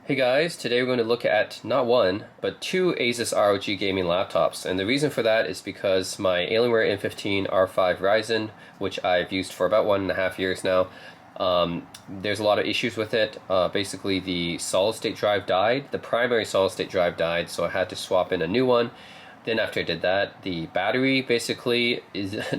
Hey guys, today we're going to look at not one, but two Asus ROG gaming laptops. And the reason for that is because my Alienware M15 R5 Ryzen, which I've used for about 1.5 years now, there's a lot of issues with it. Basically the solid state drive died, the primary solid state drive died, so I had to swap in a new one. Then after I did that, the battery basically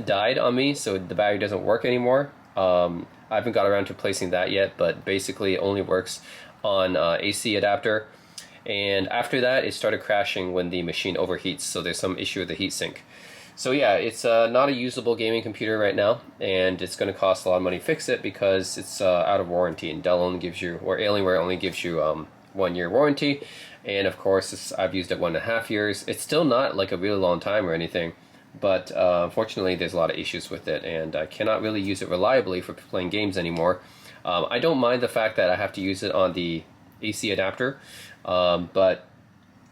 died on me, so the battery doesn't work anymore. I haven't got around to replacing that yet, but basically it only works on AC adapter. And after that, it started crashing when the machine overheats, so there's some issue with the heatsink. So yeah, it's not a usable gaming computer right now, and it's going to cost a lot of money to fix it because it's out of warranty, and Dell only gives you, or Alienware only gives you 1 year warranty. And of course, I've used it 1.5 years. It's still not like a really long time or anything, but unfortunately there's a lot of issues with it, and I cannot really use it reliably for playing games anymore. I don't mind the fact that I have to use it on the AC adapter, but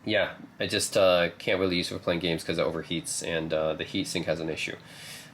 yeah, I just can't really use it for playing games because it overheats, and the heatsink has an issue.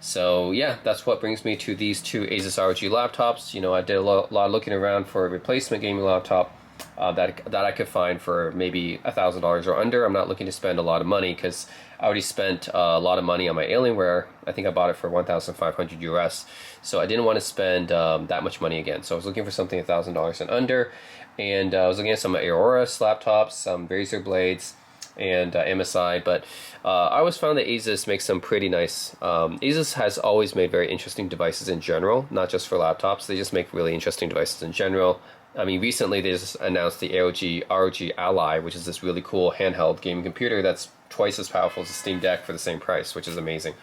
So yeah, that's what brings me to these two Asus ROG laptops. You know, I did a lot of looking around for a replacement gaming laptop that I could find for maybe $1,000 or under. I'm not looking to spend a lot of money because I already spent a lot of money on my Alienware. I think I bought it for 1,500 US, so I didn't want to spend that much money again. So I was looking for something $1,000 and under, and I was looking at some Aorus laptops, some Razer blades, and MSI, but I always found that Asus makes some pretty nice. Asus has always made very interesting devices in general, not just for laptops. They just make really interesting devices in general. I mean, recently they just announced the ROG Ally, which is this really cool handheld gaming computer that's twice as powerful as a Steam Deck for the same price, which is amazing.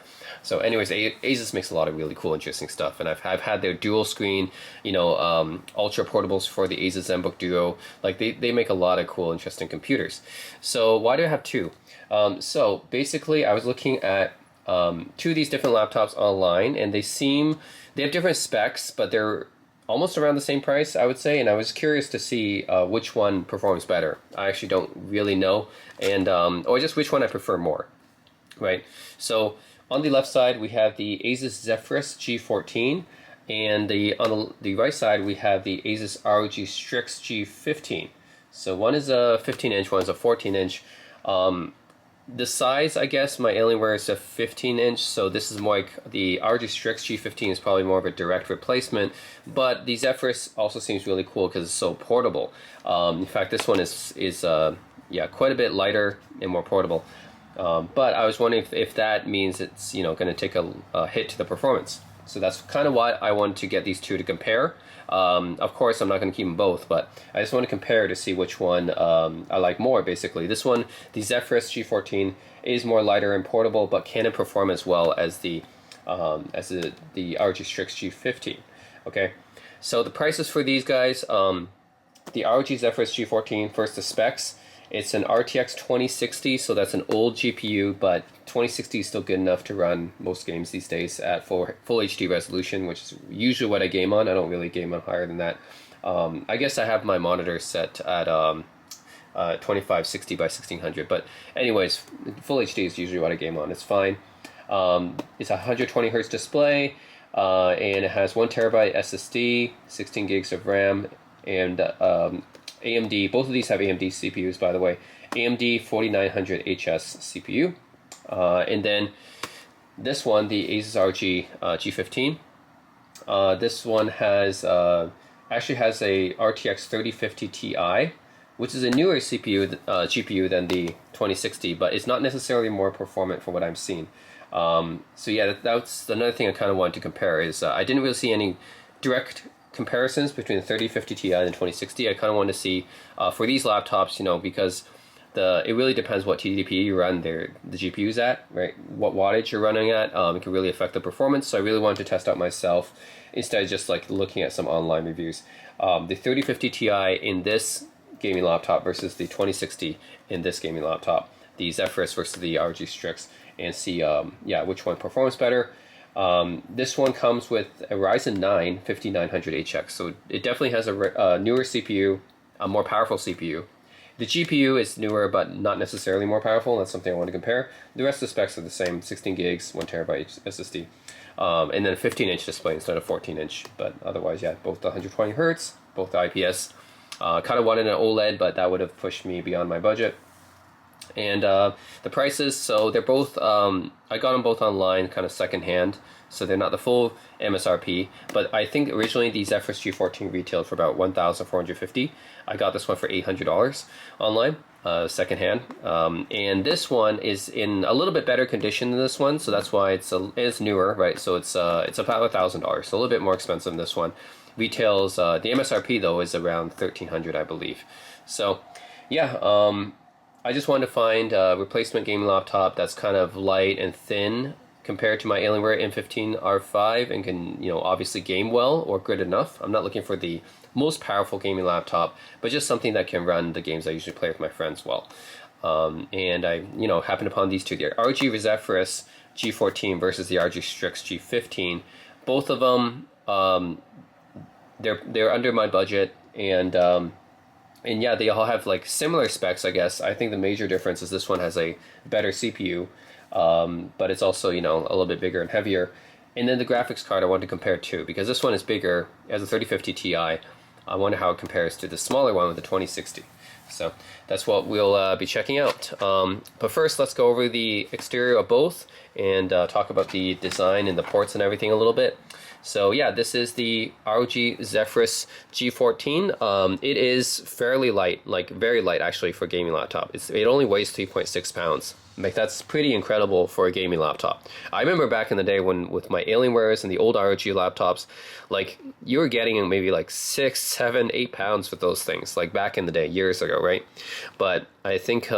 So anyways, Asus makes a lot of really cool, interesting stuff, and I've had their dual screen, you know, ultra portables for the Asus ZenBook Duo. Like they make a lot of cool, interesting computers. So why do I have two? So basically, I was looking at two of these different laptops online, and they have different specs, but they're almost around the same price, I would say, and I was curious to see which one performs better. I actually don't really know, and or just which one I prefer more, right? So on the left side we have the Asus Zephyrus G14, and on the right side we have the Asus ROG Strix G15. So one is a 15-inch, one is a 14-inch. The size, I guess, my Alienware is a 15-inch, so this is more like the ROG Strix G15 is probably more of a direct replacement, but the Zephyrus also seems really cool because it's so portable. In fact, this one is yeah, quite a bit lighter and more portable. But I was wondering if that means it's, you know, going to take a hit to the performance. So that's kind of why I wanted to get these two to compare. Of course, I'm not going to keep them both, but I just want to compare to see which one I like more, basically. This one, the Zephyrus G14, is more lighter and portable, but can perform as well as the ROG Strix G15. Okay, so the prices for these guys, the ROG Zephyrus G14, first the specs. It's an RTX 2060, so that's an old GPU, but 2060 is still good enough to run most games these days at full HD resolution, which is usually what I game on. I don't really game on higher than that. I guess I have my monitor set at 2560 by 1600, but anyways, full HD is usually what I game on. It's fine. It's a 120 Hz display, and it has 1 terabyte SSD, 16 gigs of RAM, and AMD, both of these have AMD CPUs, by the way. AMD 4900 HS CPU. And then this one, the Asus ROG G15. This one has actually has a RTX 3050 Ti, which is a newer GPU than the 2060, but it's not necessarily more performant from what I'm seeing. So yeah, that's another thing I kind of wanted to compare is I didn't really see any direct comparisons between the 3050 Ti and the 2060. I kind of want to see for these laptops, you know, because it really depends what TDP you run the GPUs at, right? What wattage you're running at, it can really affect the performance. So I really wanted to test out myself instead of just like looking at some online reviews. The 3050 Ti in this gaming laptop versus the 2060 in this gaming laptop, the Zephyrus versus the ROG Strix, and see yeah, which one performs better. This one comes with a Ryzen 9 5900HX, so it definitely has a newer CPU, a more powerful CPU. The GPU is newer, but not necessarily more powerful. That's something I want to compare. The rest of the specs are the same: 16 gigs, 1 terabyte SSD, and then a 15-inch display instead of 14-inch. But otherwise, yeah, both 120 Hz, both IPS. Kind of wanted an OLED, but that would have pushed me beyond my budget. And the prices, so they're both, I got them both online, kind of secondhand, so they're not the full MSRP, but I think originally the Zephyrus G14 retailed for about $1,450. I got this one for $800 online, secondhand. And this one is in a little bit better condition than this one, so that's why it's newer, right? So it's about $1,000, so a little bit more expensive than this one. Retails, the MSRP though is around $1,300, I believe. So yeah, I just wanted to find a replacement gaming laptop that's kind of light and thin compared to my Alienware M15 R5 and can, obviously game well or good enough. I'm not looking for the most powerful gaming laptop, but just something that can run the games I usually play with my friends well. And I, happened upon these two, the ROG Zephyrus G14 versus the ROG Strix G15. Both of them, they're under my budget, and yeah, they all have like similar specs, I guess. I think the major difference is this one has a better CPU, but it's also, a little bit bigger and heavier. And then the graphics card I wanted to compare to, because this one is bigger, it has a 3050 Ti. I wonder how it compares to the smaller one with the 2060. So that's what we'll be checking out. But first, let's go over the exterior of both and talk about the design and the ports and everything a little bit. So yeah, this is the ROG Zephyrus G14. It is fairly light, like very light actually for a gaming laptop. It only weighs 3.6 pounds. Like that's pretty incredible for a gaming laptop. I remember back in the day when with my Alienwares and the old ROG laptops, like you were getting maybe like 6, 7, 8 pounds with those things, like back in the day, years ago, right? But I think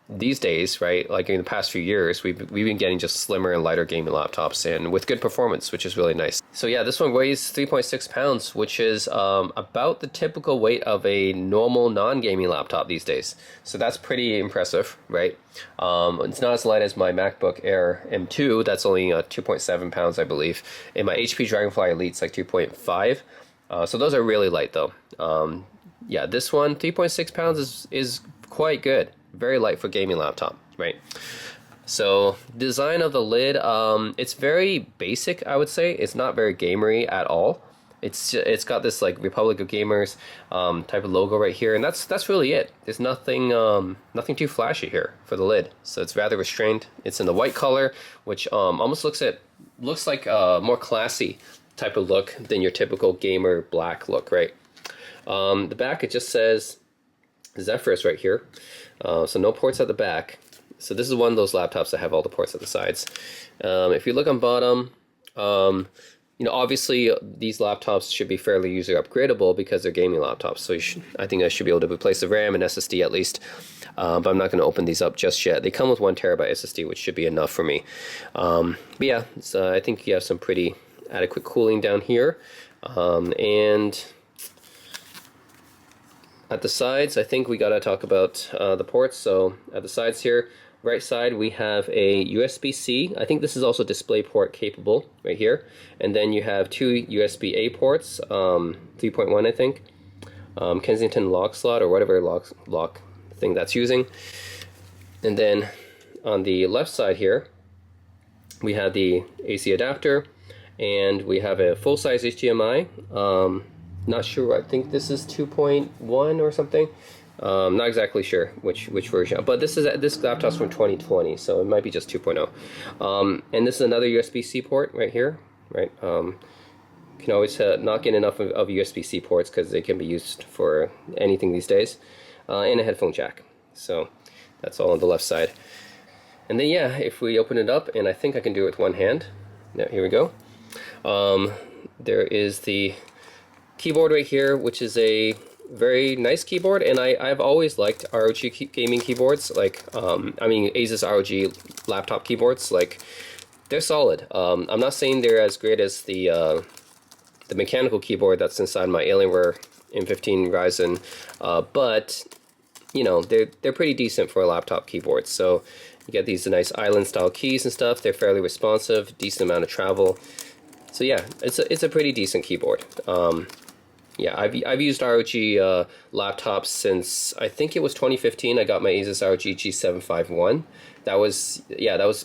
these days, right, like in the past few years, we've been getting just slimmer and lighter gaming laptops and with good performance, which is really nice. So yeah, this one weighs 3.6 pounds, which is about the typical weight of a normal non-gaming laptop these days. So that's pretty impressive, right? It's not as light as my MacBook Air M2, that's only 2.7 pounds, I believe. And my HP Dragonfly Elite's like 2.5. So those are really light though. Yeah, this one, 3.6 pounds is quite good. Very light for gaming laptop, right? So design of the lid, it's very basic, I would say. It's not very gamery at all. It's got this like Republic of Gamers type of logo right here, and that's really it. There's nothing too flashy here for the lid. So it's rather restrained. It's in the white color, which almost looks like a more classy type of look than your typical gamer black look, right? The back, it just says Zephyrus right here. So no ports at the back. So this is one of those laptops that have all the ports at the sides. If you look on bottom, obviously these laptops should be fairly user upgradable because they're gaming laptops. So I think I should be able to replace the RAM and SSD at least. But I'm not going to open these up just yet. They come with 1 terabyte SSD, which should be enough for me. But yeah, so I think you have some pretty adequate cooling down here. And at the sides, I think we gotta talk about the ports. So at the sides here, right side, we have a USB-C. I think this is also DisplayPort capable right here. And then you have 2 USB-A ports, 3.1 I think. Kensington lock slot or whatever lock thing that's using. And then on the left side here, we have the AC adapter, and we have a full-size HDMI. Not sure, I think this is 2.1 or something. Not exactly sure which version, but this laptop's from 2020, so it might be just 2.0. And this is another USB-C port right here, right? Can always not get enough of USB-C ports because they can be used for anything these days. And a headphone jack. So that's all on the left side. And then yeah, if we open it up, and I think I can do it with one hand. Now, here we go. There is the keyboard right here, which is a very nice keyboard, and I've always liked ROG gaming keyboards, like Asus ROG laptop keyboards. Like, they're solid. I'm not saying they're as great as the mechanical keyboard that's inside my Alienware M15 Ryzen, but they're pretty decent for a laptop keyboard. So you get these nice island style keys and stuff. They're fairly responsive, decent amount of travel. So yeah, it's a pretty decent keyboard. Yeah, I've used ROG laptops since I think it was 2015. I got my Asus ROG G751. That was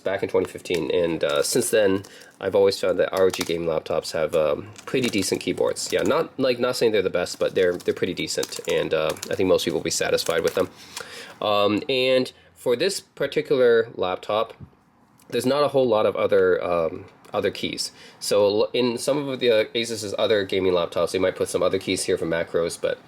back in 2015, and since then I've always found that ROG game laptops have pretty decent keyboards. Yeah, not saying they're the best, but they're pretty decent, and I think most people will be satisfied with them. And for this particular laptop, there's not a whole lot of other keys. So in some of the Asus's other gaming laptops, they might put some other keys here for macros, but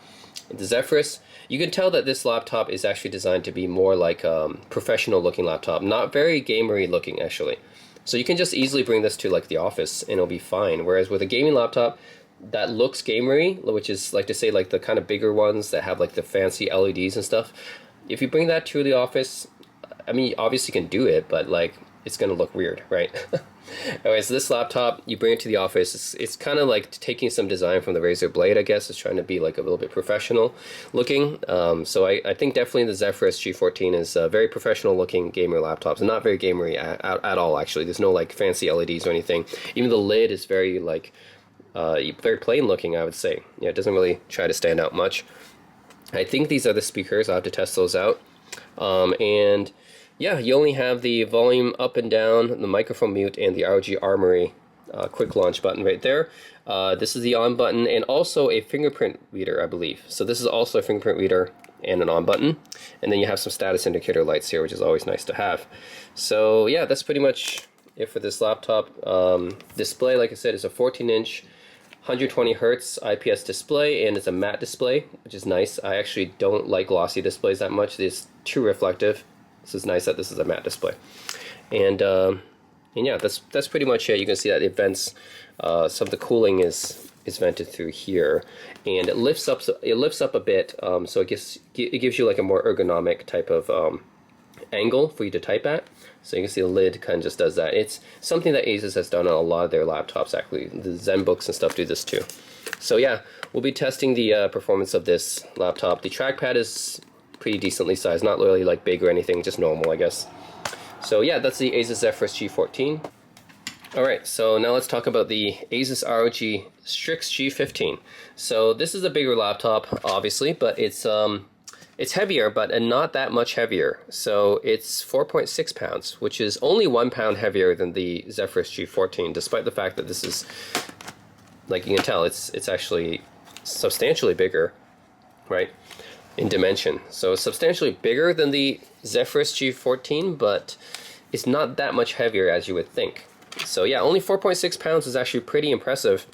the Zephyrus, you can tell that this laptop is actually designed to be more like a professional looking laptop, not very gamery looking actually. So you can just easily bring this to like the office and it'll be fine. Whereas with a gaming laptop that looks gamery, which is like to say like the kind of bigger ones that have like the fancy LEDs and stuff, if you bring that to the office, I mean, you obviously can do it, but like it's gonna look weird, right? Anyway, so this laptop, you bring it to the office. It's kind of like taking some design from the Razer Blade, I guess. It's trying to be like a little bit professional looking. So I think definitely the Zephyrus G14 is a very professional looking gamer laptops, and not very gamery at all, actually. There's no like fancy LEDs or anything. Even the lid is very like very plain looking, I would say. Yeah, it doesn't really try to stand out much. I think these are the speakers. I'll have to test those out. And yeah, you only have the volume up and down, the microphone mute, and the ROG Armory quick launch button right there. This is the on button, and also a fingerprint reader, I believe. So this is also a fingerprint reader and an on button. And then you have some status indicator lights here, which is always nice to have. So yeah, that's pretty much it for this laptop. Display, like I said, is a 14-inch 120 hertz IPS display, and it's a matte display, which is nice. I actually don't like glossy displays that much. It's too reflective. So it's nice that this is a matte display. And yeah, that's pretty much it. You can see that it vents, some of the cooling is vented through here, and it lifts up a bit, so it gives you like a more ergonomic type of angle for you to type at. So you can see the lid kind of just does that. It's something that Asus has done on a lot of their laptops, actually. The ZenBooks and stuff do this too. So yeah, we'll be testing the performance of this laptop. The trackpad is pretty decently sized, not really like big or anything, just normal, I guess. So yeah, that's the Asus Zephyrus G14. Alright, so now let's talk about the Asus ROG Strix G15. So this is a bigger laptop, obviously, but it's heavier, but not that much heavier. So it's 4.6 pounds, which is only 1 pound heavier than the Zephyrus G14, despite the fact that this is, like you can tell, it's actually substantially bigger, right, in dimension. So it's substantially bigger than the Zephyrus G14, but it's not that much heavier as you would think. So yeah, only 4.6 pounds is actually pretty impressive.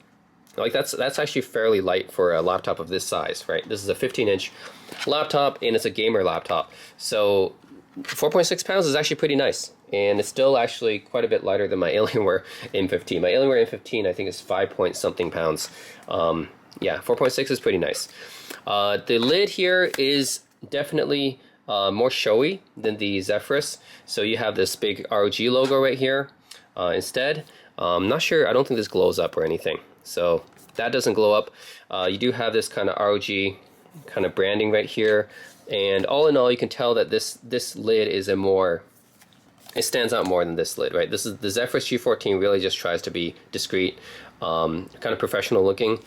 Like that's actually fairly light for a laptop of this size, right? This is a 15-inch laptop, and it's a gamer laptop. So 4.6 pounds is actually pretty nice, and it's still actually quite a bit lighter than my Alienware M15. My Alienware M15 I think is 5 point something pounds. Yeah, 4.6 is pretty nice. The lid here is definitely more showy than the Zephyrus. So you have this big ROG logo right here instead. I'm not sure, I don't think this glows up or anything. So that doesn't glow up. You do have this kind of ROG kind of branding right here. And all in all, you can tell that this lid is it stands out more than this lid, right? This is the Zephyrus G14 really just tries to be discreet, kind of professional looking.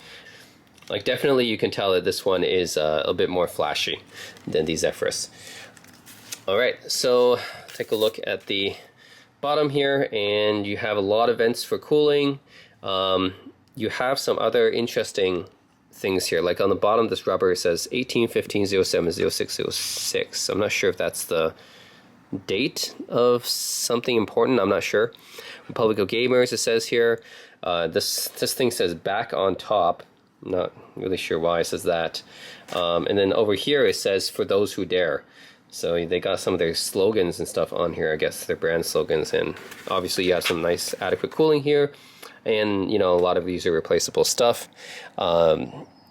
Like definitely you can tell that this one is a bit more flashy than the Zephyrus. Alright, so take a look at the bottom here, and you have a lot of vents for cooling. You have some other interesting things here, like on the bottom this rubber says 18/15/07/06/06. I'm not sure if that's the date of something important, I'm not sure. Republic of Gamers, it says here. This thing says back on top. I'm not really sure why it says that. And then over here it says for those who dare. So they got some of their slogans and stuff on here, I guess, their brand slogans, and obviously you have some nice adequate cooling here, and you know, a lot of these are replaceable stuff,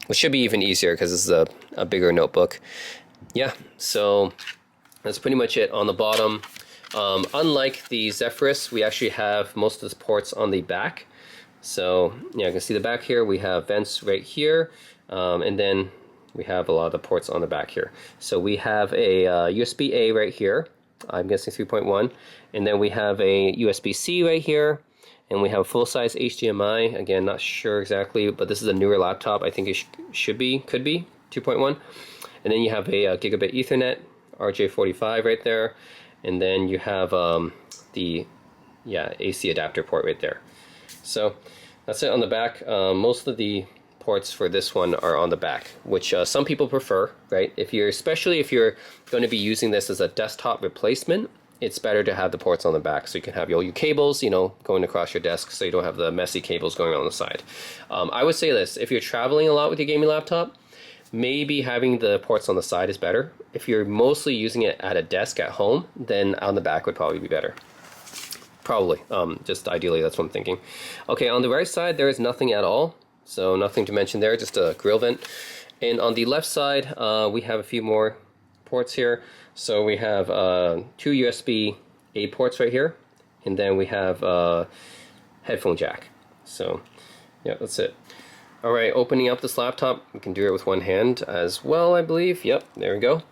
which should be even easier because this is a bigger notebook. Yeah, so that's pretty much it on the bottom. Unlike the Zephyrus, we actually have most of the ports on the back. So yeah, you can see the back here, we have vents right here, and then we have a lot of the ports on the back here. So we have a USB-A right here, I'm guessing 3.1, and then we have a USB-C right here, and we have a full-size HDMI. Again, not sure exactly, but this is a newer laptop. I think it could be 2.1. And then you have a gigabit Ethernet, RJ45 right there, and then you have the AC adapter port right there. So that's it on the back. Most of the ports for this one are on the back, which some people prefer, right? Especially if you're going to be using this as a desktop replacement, it's better to have the ports on the back, so you can have all your cables, you know, going across your desk, so you don't have the messy cables going on the side. I would say this: if you're traveling a lot with your gaming laptop, maybe having the ports on the side is better. If you're mostly using it at a desk at home, then on the back would probably be better. Probably, just ideally, that's what I'm thinking. Okay, on the right side, there is nothing at all. So nothing to mention there, just a grill vent. And on the left side, we have a few more ports here. So we have 2 USB-A ports right here, and then we have a headphone jack. So yeah, that's it. All right, opening up this laptop, we can do it with one hand as well, I believe. Yep, there we go.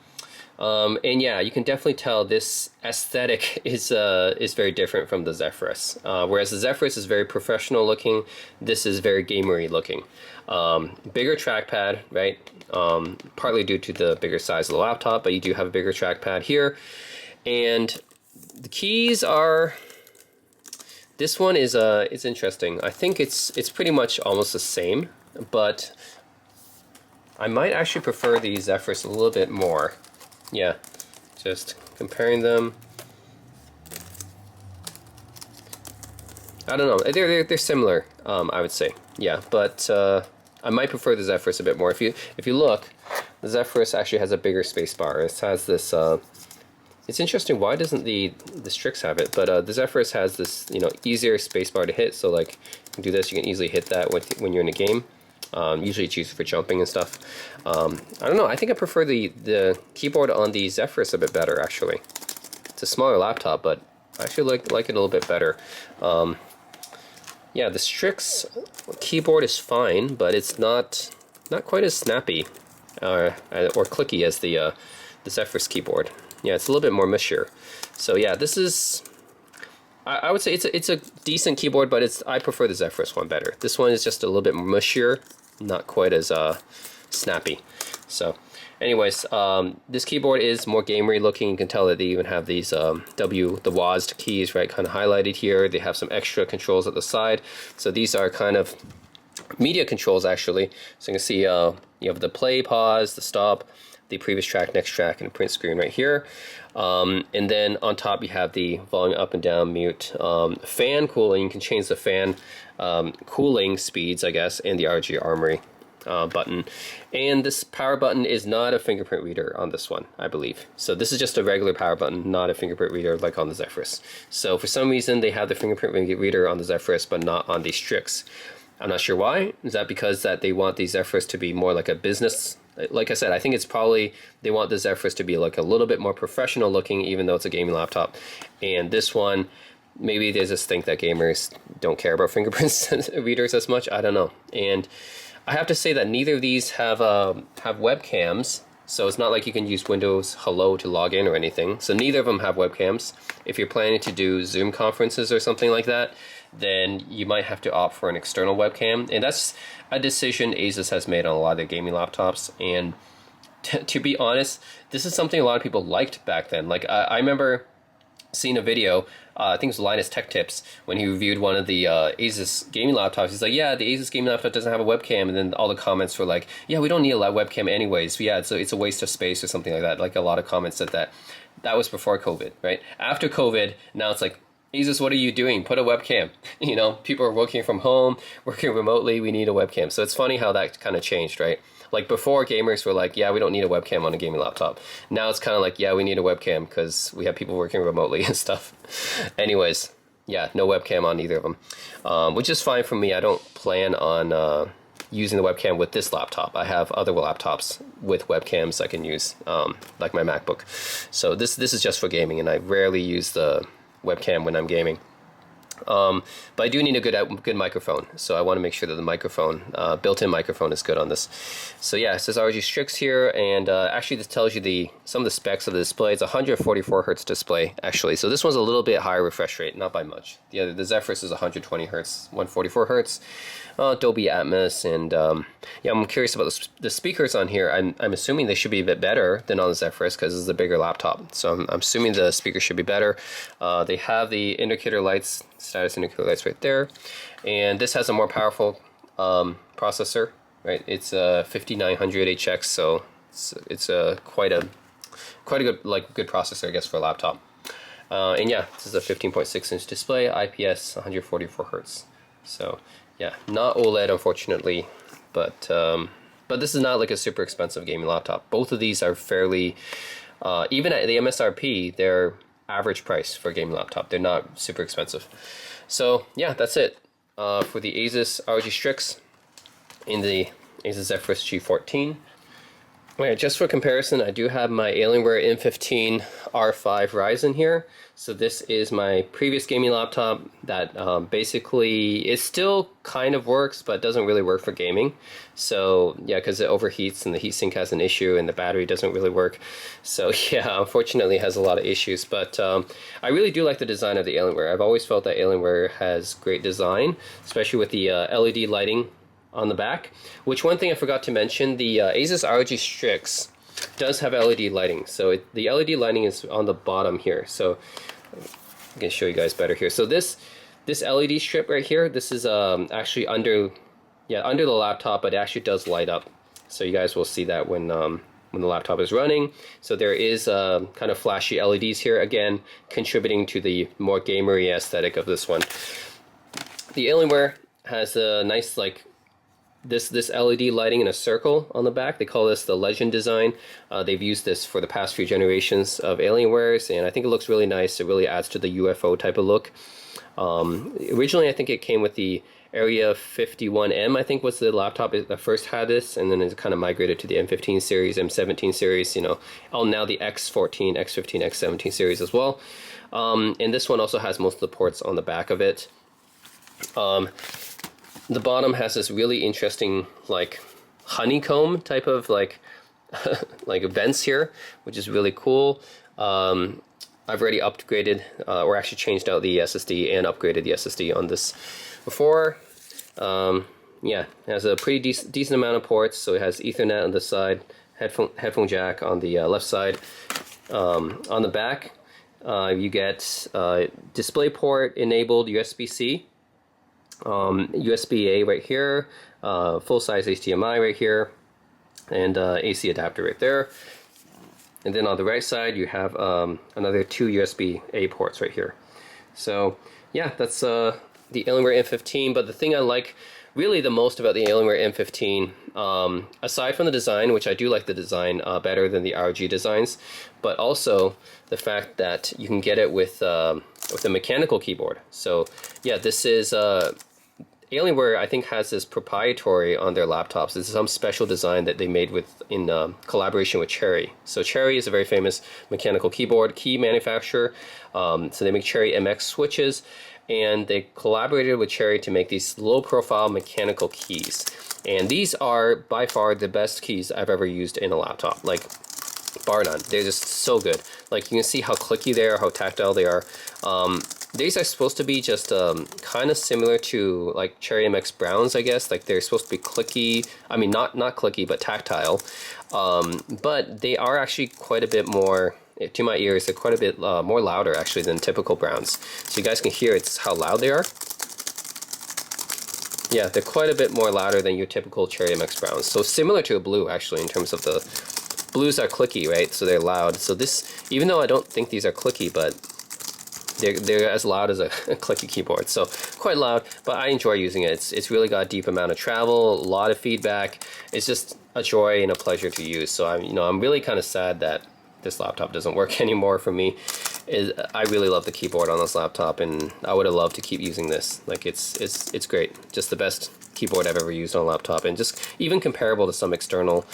And yeah, you can definitely tell this aesthetic is very different from the Zephyrus. Whereas the Zephyrus is very professional looking, this is very gamery looking. Bigger trackpad, right? Partly due to the bigger size of the laptop, but you do have a bigger trackpad here. And the keys are... This one is it's interesting. I think it's pretty much almost the same, but I might actually prefer the Zephyrus a little bit more. Yeah, just comparing them. I don't know. They're similar. I would say. Yeah, but I might prefer the Zephyrus a bit more. If you look, the Zephyrus actually has a bigger space bar. It has this. It's interesting. Why doesn't the Strix have it? But the Zephyrus has this, you know, easier space bar to hit. So like, you can do this. You can easily hit that when you're in a game. Usually it's used for jumping and stuff. I don't know, I think I prefer the keyboard on the Zephyrus a bit better, actually. It's a smaller laptop, but I actually like it a little bit better. Yeah, the Strix keyboard is fine, but it's not quite as snappy or clicky as the Zephyrus keyboard. Yeah, it's a little bit more mushier. So yeah, this is... I would say it's a decent keyboard, but I prefer the Zephyrus one better. This one is just a little bit mushier, not quite as snappy. So, anyways, this keyboard is more gamery looking. You can tell that they even have these the WASD keys, right, kind of highlighted here. They have some extra controls at the side. So these are kind of media controls actually. So you can see you have the play, pause, the stop, the previous track, next track, and a print screen right here. And then on top you have the volume up and down, mute, fan cooling. You can change the fan cooling speeds, I guess, and the ROG Armory button. And this power button is not a fingerprint reader on this one, I believe. So this is just a regular power button, not a fingerprint reader like on the Zephyrus. So for some reason they have the fingerprint reader on the Zephyrus but not on the Strix. I'm not sure why. Is that because that they want the Zephyrus to be more like a business? Like I said, I think it's probably they want the Zephyrus to be like a little bit more professional looking, even though it's a gaming laptop. And this one, maybe they just think that gamers don't care about fingerprint readers as much. I don't know. And I have to say that neither of these have webcams. So it's not like you can use Windows Hello to log in or anything. So neither of them have webcams. If you're planning to do Zoom conferences or something like that, then you might have to opt for an external webcam. And that's a decision Asus has made on a lot of their gaming laptops. And to be honest, this is something a lot of people liked back then. Like I remember seeing a video, I think it was Linus Tech Tips, when he reviewed one of the Asus gaming laptops. He's like, yeah, the Asus gaming laptop doesn't have a webcam. And then all the comments were like, yeah, we don't need a webcam anyways. But yeah, it's a waste of space or something like that. Like a lot of comments said that. That was before COVID, right? After COVID, now it's like, Asus, what are you doing? Put a webcam. You know, people are working from home, working remotely, we need a webcam. So it's funny how that kind of changed, right? Like before, gamers were like, yeah, we don't need a webcam on a gaming laptop. Now it's kind of like, yeah, we need a webcam because we have people working remotely and stuff. Anyways, yeah, no webcam on either of them, which is fine for me. I don't plan on using the webcam with this laptop. I have other laptops with webcams I can use, like my MacBook. So this is just for gaming, and I rarely use the webcam when I'm gaming. But I do need a good microphone, so I want to make sure that the microphone, built-in microphone, is good on this. So yeah, it says ROG Strix here, and actually this tells you some of the specs of the display. It's a 144 hertz display actually, so this one's a little bit higher refresh rate, not by much. The Zephyrus is 120 hertz, 144 hertz, Dolby Atmos, and yeah, I'm curious about the speakers on here. I'm assuming they should be a bit better than on the Zephyrus because this is a bigger laptop, so I'm assuming the speakers should be better. They have the indicator lights, status indicator lights right there, and this has a more powerful processor, right? It's a 5900 HX, so it's quite a good good processor, I guess, for a laptop. And yeah, this is a 15.6 inch display, IPS, 144 hertz. So yeah, not OLED unfortunately, but this is not like a super expensive gaming laptop. Both of these are fairly, even at the MSRP, they're average price for a gaming laptop. They're not super expensive. So yeah, that's it for the Asus ROG Strix in the Asus Zephyrus G14. Alright, just for comparison, I do have my Alienware M15 R5 Ryzen here. So this is my previous gaming laptop that basically, it still kind of works, but doesn't really work for gaming. So yeah, because it overheats and the heatsink has an issue and the battery doesn't really work. So yeah, unfortunately it has a lot of issues, but I really do like the design of the Alienware. I've always felt that Alienware has great design, especially with the LED lighting on the back. Which, one thing I forgot to mention, the Asus ROG Strix does have LED lighting. So the LED lighting is on the bottom here. So I can show you guys better here. So this LED strip right here, this is actually under the laptop, but it actually does light up. So you guys will see that when the laptop is running. So there is kind of flashy LEDs here, again contributing to the more gamery aesthetic of this one. The Alienware has a nice this LED lighting in a circle on the back. They call this the Legend design. They've used this for the past few generations of Alienwares, and I think it looks really nice. It really adds to the UFO type of look. Originally, I think it came with the Area 51M, I think was the laptop that first had this, and then it kind of migrated to the M15 series, M17 series, now the X14, X15, X17 series as well. And this one also has most of the ports on the back of it. The bottom has this really interesting honeycomb type of like vents here, which is really cool. I've already upgraded or actually changed out the SSD and upgraded the SSD on this before. Yeah, it has a pretty decent amount of ports. So it has Ethernet on the side, headphone jack on the left side. On the back, you get DisplayPort enabled USB-C. USB-A right here, full-size HDMI right here, and AC adapter right there. And then on the right side you have another 2 USB-A ports right here. So yeah, that's the Alienware M15. But the thing I like really the most about the Alienware M15, aside from the design, which I do like the design better than the ROG designs, but also the fact that you can get it with a mechanical keyboard. So yeah, this is Alienware, I think, has this proprietary on their laptops. This is some special design that they made in collaboration with Cherry. So Cherry is a very famous mechanical key manufacturer. So they make Cherry MX switches, and they collaborated with Cherry to make these low-profile mechanical keys. And these are by far the best keys I've ever used in a laptop. Bar none. They're just so good. You can see how clicky they are, how tactile they are. These are supposed to be just kind of similar to Cherry MX Browns, I guess. They're supposed to be clicky. I mean, not clicky, but tactile. But they are actually quite a bit more, to my ears, they're quite a bit more louder actually than typical Browns. So you guys can hear how loud they are. Yeah, they're quite a bit more louder than your typical Cherry MX Browns. So similar to a Blue actually in terms of the Blues are clicky, right? So they're loud. So this, even though I don't think these are clicky, but they're as loud as a clicky keyboard. So quite loud, but I enjoy using it. It's really got a deep amount of travel, a lot of feedback. It's just a joy and a pleasure to use. So I'm really kind of sad that this laptop doesn't work anymore for me. I really love the keyboard on this laptop, and I would have loved to keep using this. It's great. Just the best keyboard I've ever used on a laptop, and just even comparable to some external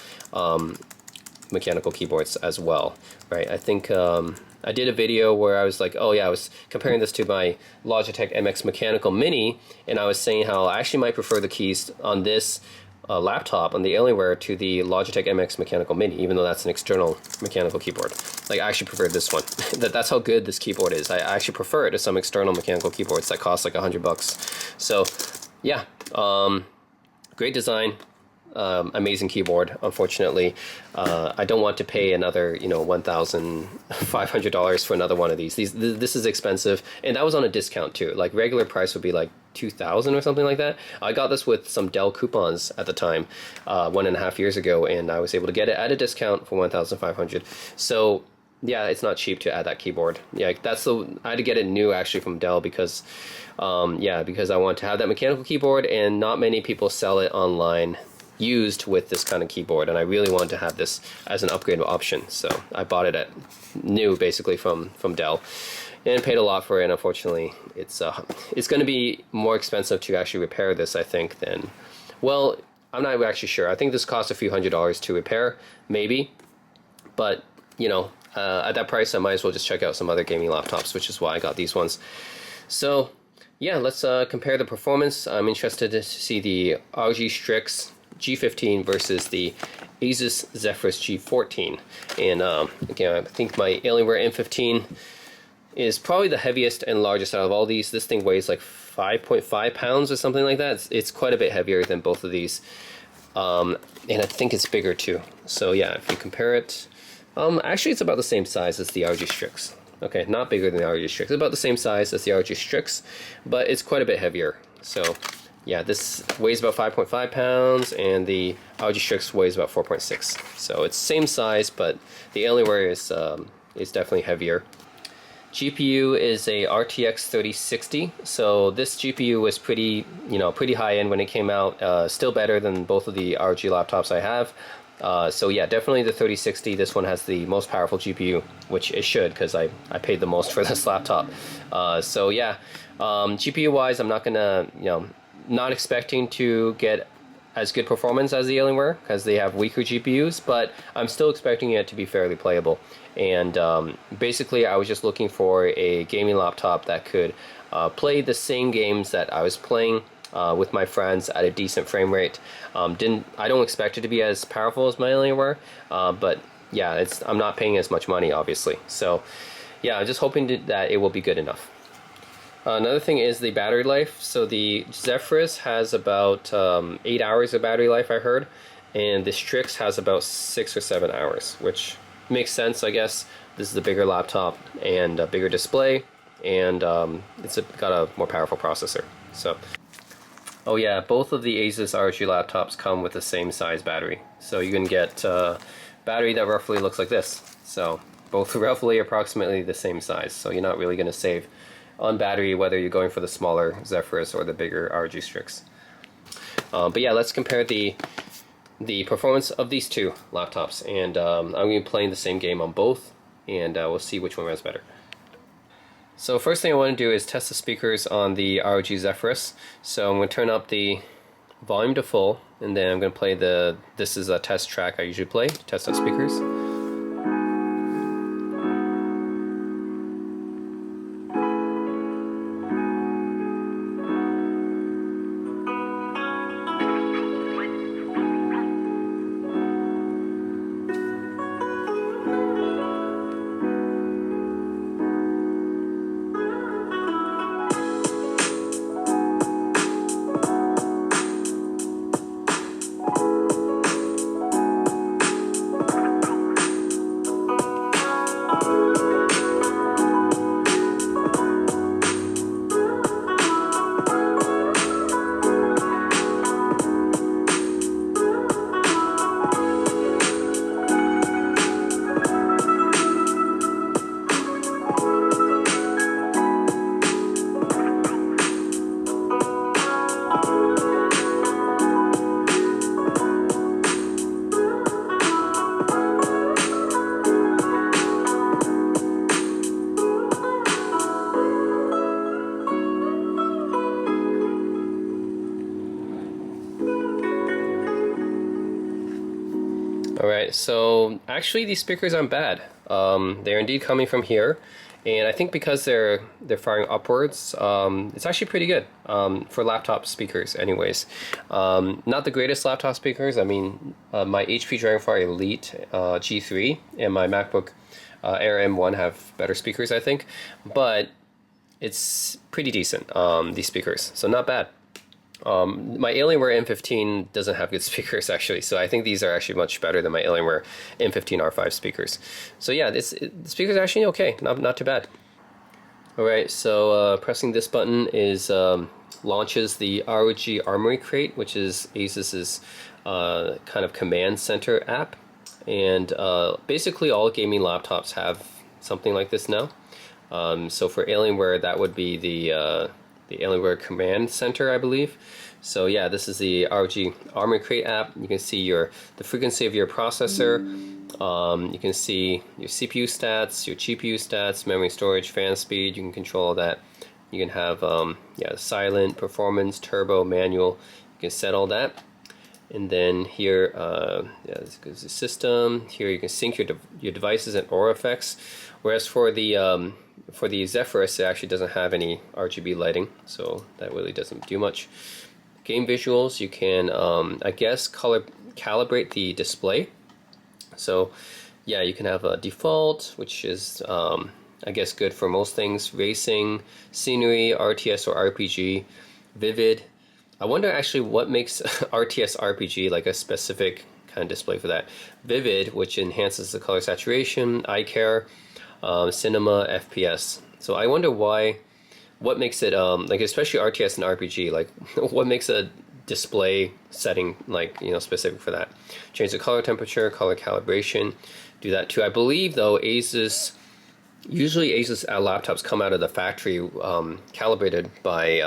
mechanical keyboards as well, right? I think I did a video where I was like, oh yeah, I was comparing this to my Logitech MX Mechanical Mini, and I was saying how I actually might prefer the keys on this laptop, on the Alienware, to the Logitech MX Mechanical Mini, even though that's an external mechanical keyboard. Like, I actually prefer this one. That's how good this keyboard is. I actually prefer it to some external mechanical keyboards that cost like $100. So yeah, great design. Amazing keyboard. Unfortunately, I don't want to pay another, $1,500 for another one of these. This is expensive, and that was on a discount too. Like, regular price would be like $2,000 or something like that. I got this with some Dell coupons at the time, 1.5 years ago, and I was able to get it at a discount for $1,500. So yeah, it's not cheap to add that keyboard. Yeah, I had to get it new actually from Dell because because I want to have that mechanical keyboard, and not many people sell it online used with this kind of keyboard, and I really wanted to have this as an upgrade option, so I bought it at new basically from Dell, and paid a lot for it. And unfortunately, it's going to be more expensive to actually repair this, I think, than, well, I'm not actually sure. I think this costs a few $100s to repair, maybe, but at that price I might as well just check out some other gaming laptops, which is why I got these ones. So yeah, let's compare the performance. I'm interested to see the ROG Strix G15 versus the Asus Zephyrus G14. And again, I think my Alienware M15 is probably the heaviest and largest out of all these. This thing weighs like 5.5 pounds or something like that. It's quite a bit heavier than both of these. And I think it's bigger too. So yeah, if you compare it, actually it's about the same size as the ROG Strix. Okay, not bigger than the ROG Strix. It's about the same size as the ROG Strix, but it's quite a bit heavier. So yeah, this weighs about 5.5 pounds, and the ROG Strix weighs about 4.6. So it's same size, but the Alienware is definitely heavier. GPU is a RTX 3060, so this GPU was pretty high end when it came out. Still better than both of the ROG laptops I have. So yeah, definitely the 3060. This one has the most powerful GPU, which it should, because I paid the most for this laptop. So yeah, GPU wise, I'm not gonna not expecting to get as good performance as the Alienware, because they have weaker GPUs, but I'm still expecting it to be fairly playable. And basically, I was just looking for a gaming laptop that could play the same games that I was playing with my friends at a decent frame rate. I don't expect it to be as powerful as my Alienware, but yeah, I'm not paying as much money, obviously. So yeah, I'm just hoping that it will be good enough. Another thing is the battery life. So the Zephyrus has about 8 hours of battery life, I heard, and the Strix has about 6 or 7 hours, which makes sense, I guess. This is a bigger laptop and a bigger display, and it's got a more powerful processor. So, oh yeah, both of the Asus ROG laptops come with the same size battery. So you can get a battery that roughly looks like this. So both roughly approximately the same size. So you're not really going to save on battery whether you're going for the smaller Zephyrus or the bigger ROG Strix. But yeah, let's compare the performance of these two laptops, and I'm going to be playing the same game on both, and we'll see which one runs better. So first thing I want to do is test the speakers on the ROG Zephyrus. So I'm going to turn up the volume to full, and then I'm going to play this is a test track I usually play, test out speakers. so actually these speakers aren't bad. They're indeed coming from here, and I think because they're firing upwards, it's actually pretty good for laptop speakers anyways. Not the greatest laptop speakers. I mean, my HP Dragonfly Elite G3 and my MacBook Air M1 have better speakers, I think, but it's pretty decent, these speakers, so not bad. My Alienware M15 doesn't have good speakers actually, so I think these are actually much better than my Alienware M15 R5 speakers. So yeah, the speakers are actually okay, not too bad. Alright, so pressing this button is launches the ROG Armory Crate, which is Asus's kind of command center app, and basically all gaming laptops have something like this now. So for Alienware, that would be the Alienware Command Center, I believe. So yeah, this is the ROG Armory Crate app. You can see the frequency of your processor. You can see your CPU stats, your GPU stats, memory storage, fan speed. You can control all that. You can have yeah, silent, performance, turbo, manual. You can set all that. And then here, yeah, this goes the system. Here you can sync your devices and aura effects. Whereas for the Zephyrus, it actually doesn't have any RGB lighting, so that really doesn't do much. Game visuals, you can, I guess, calibrate the display. So, yeah, you can have a default, which is, I guess, good for most things: racing, scenery, RTS or RPG, vivid. I wonder actually what makes RTS RPG like a specific kind of display for that. Vivid, which enhances the color saturation, eye care, cinema, FPS. So I wonder what makes it, like especially RTS and RPG, like what makes a display setting like, you know, specific for that. Change the color temperature, color calibration, do that too. I believe though usually Asus laptops come out of the factory calibrated by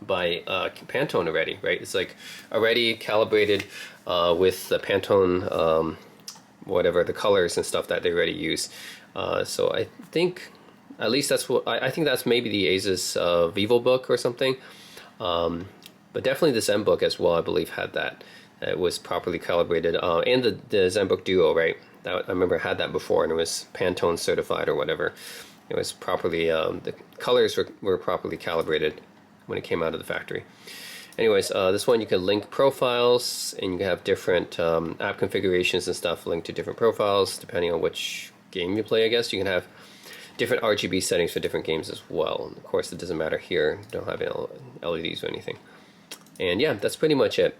Pantone already, right? It's like already calibrated with the Pantone, whatever the colors and stuff that they already use. So I think at least that's what I think that's maybe the Asus VivoBook or something. But definitely the ZenBook as well, I believe, had that. It was properly calibrated, and the ZenBook Duo, right? That, I remember had that before, and it was Pantone certified or whatever. It was properly the colors were properly calibrated when it came out of the factory. Anyways, this one you can link profiles, and you can have different app configurations and stuff linked to different profiles depending on which game you play. I guess you can have different RGB settings for different games as well. And of course, it doesn't matter here; you don't have LEDs or anything. And yeah, that's pretty much it.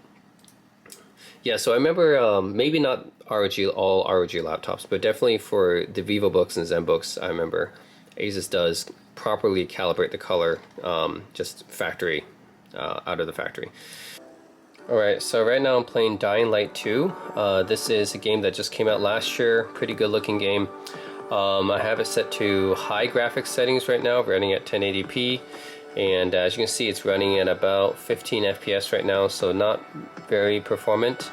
Yeah, so I remember maybe not all ROG laptops, but definitely for the VivoBooks and ZenBooks, I remember Asus does properly calibrate the color, just factory, out of the factory. Alright, so right now I'm playing Dying Light 2. This is a game that just came out last year, pretty good looking game. I have it set to high graphics settings right now, running at 1080p. And as you can see, it's running at about 15 FPS right now, so not very performant.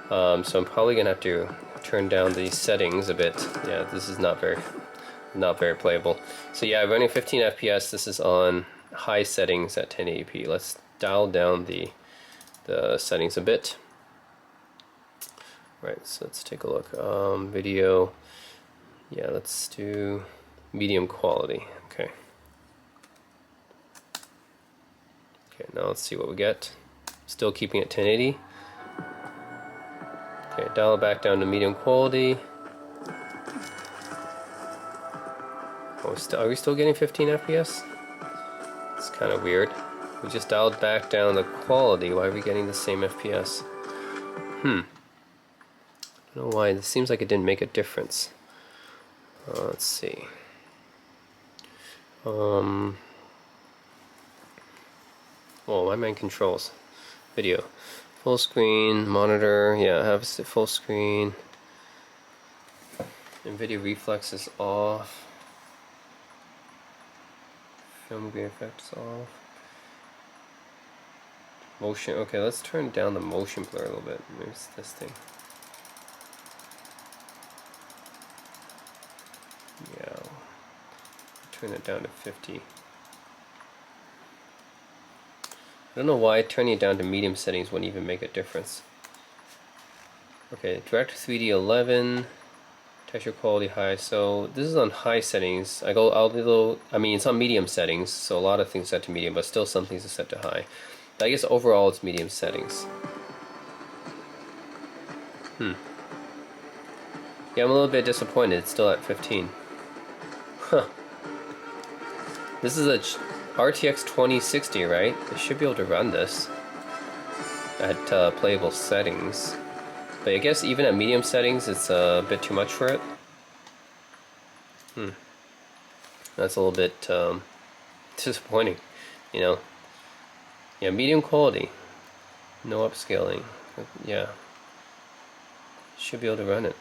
So I'm probably gonna have to turn down the settings a bit. Yeah, this is not very playable. So yeah, running 15 FPS. This is on high settings at 1080p. Let's dial down the settings a bit. Right, so let's take a look. Video. Yeah, let's do medium quality. Okay. Okay, now let's see what we get. Still keeping it 1080. Okay, dial it back down to medium quality. Oh, are we still getting 15 FPS? It's kind of weird. We just dialed back down the quality. Why are we getting the same FPS? I don't know why. It seems like it didn't make a difference. Let's see. Well, my main controls. Video. Full screen, monitor, yeah, I have full screen. NVIDIA reflex is off. Film grain effect is off. Motion, okay, let's turn down the motion blur a little bit. Maybe it's this thing. Yeah, turn it down to 50. I don't know why turning it down to medium settings wouldn't even make a difference. Okay, Direct 3D 11, texture quality high. So this is on high settings. I mean, it's on medium settings, so a lot of things set to medium, but still some things are set to high. But I guess overall it's medium settings. Yeah, I'm a little bit disappointed. It's still at 15. Huh. This is a RTX 2060, right? I should be able to run this at playable settings. But I guess even at medium settings, it's a bit too much for it. That's a little bit disappointing, you know. Yeah, medium quality, no upscaling. Yeah, should be able to run it.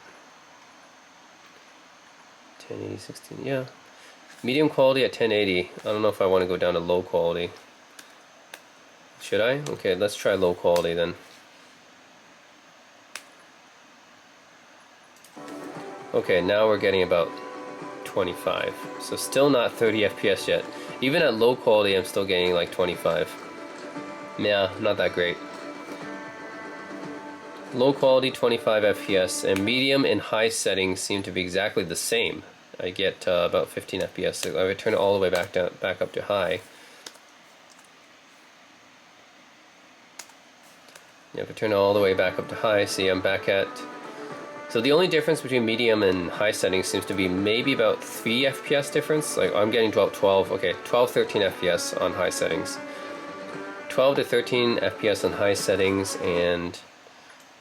1080, 16, yeah. Medium quality at 1080. I don't know if I want to go down to low quality. Should I? Okay, let's try low quality then. Okay, now we're getting about 25. So still not 30 FPS yet. Even at low quality, I'm still getting like 25. Yeah, not that great. Low quality 25 FPS, and medium and high settings seem to be exactly the same. I get about 15 FPS. So I would turn it all the way back up to high. Yeah, if I turn it all the way back up to high, see I'm back at. So the only difference between medium and high settings seems to be maybe about 3 FPS difference. Like I'm getting 12, okay, 12, 13 FPS on high settings. 12 to 13 FPS on high settings, and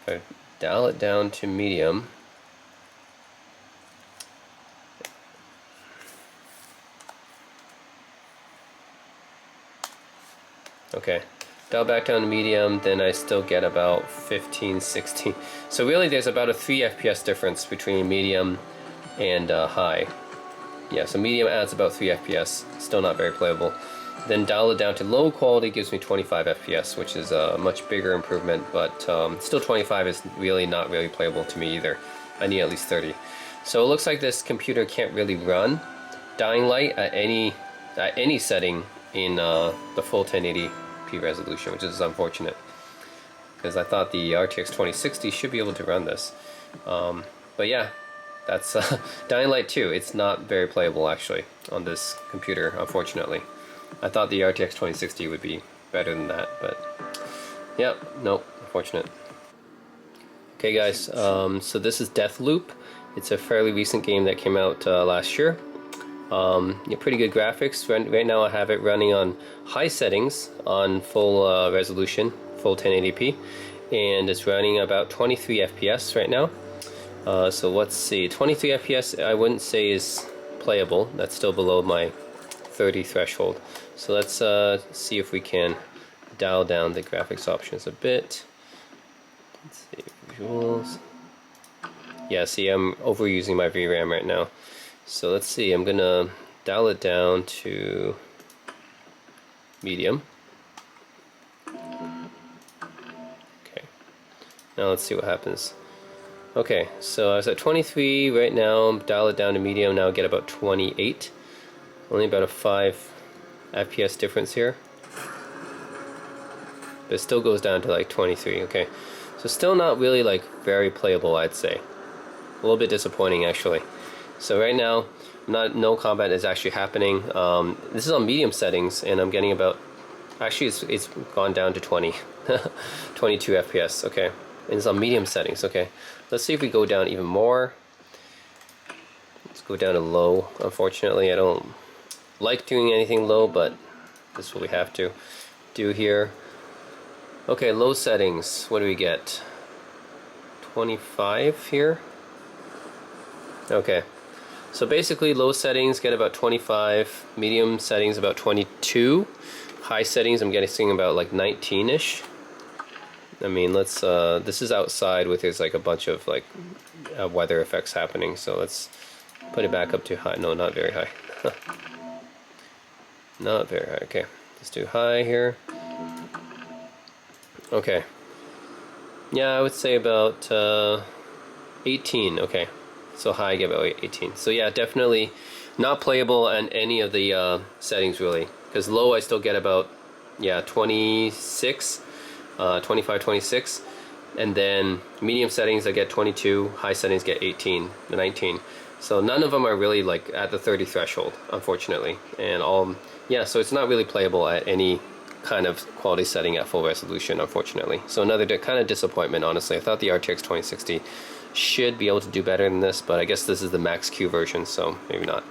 if I dial it down to medium, okay, dial back down to medium, then I still get about 15, 16. So really there's about a 3 FPS difference between medium and high. Yeah, so medium adds about 3 FPS, still not very playable. Then dial it down to low quality gives me 25 FPS, which is a much bigger improvement, but still 25 is really not really playable to me either. I need at least 30. So it looks like this computer can't really run Dying Light at any setting in the full 1080p resolution, which is unfortunate, because I thought the RTX 2060 should be able to run this. But yeah, that's Dying Light 2. It's not very playable actually on this computer, unfortunately. I thought the RTX 2060 would be better than that, but yeah, nope, unfortunate. Okay guys, so this is Deathloop. It's a fairly recent game that came out last year. Yeah, pretty good graphics. Right now I have it running on high settings on full resolution, full 1080p, and it's running about 23 FPS right now. So let's see, 23 FPS I wouldn't say is playable. That's still below my 30 threshold. So let's see if we can dial down the graphics options a bit. Let's see, visuals. Yeah, see, I'm overusing my VRAM right now. So let's see, I'm gonna dial it down to medium. Okay, now let's see what happens. Okay, so I was at 23 right now, dial it down to medium, now get about 28. Only about a 5 FPS difference here. But it still goes down to like 23, okay. So still not really like very playable, I'd say. A little bit disappointing actually. So right now, no combat is actually happening. This is on medium settings, and I'm getting about, actually it's gone down to 20, 22 FPS, okay. And it's on medium settings, okay. Let's see if we go down even more. Let's go down to low. Unfortunately, I don't like doing anything low, but this is what we have to do here. Okay, low settings, what do we get? 25 here? Okay. So basically low settings get about 25, medium settings about 22, high settings I'm getting about like 19-ish. I mean, let's this is outside with there's like a bunch of like weather effects happening, so let's put it back up to high. No, not very high. Not very high. Okay, let's do high here. Okay. Yeah, I would say about 18. Okay. So high, I get about 18. So yeah, definitely not playable on any of the settings really. Because low I still get about, yeah, 26, 25, 26. and then medium settings I get 22, high settings get 18 to 19. So none of them are really like at the 30 threshold, unfortunately. And yeah, so it's not really playable at any kind of quality setting at full resolution, unfortunately. So another kind of disappointment, honestly. I thought the RTX 2060 should be able to do better than this, but I guess this is the max Q version, so maybe not.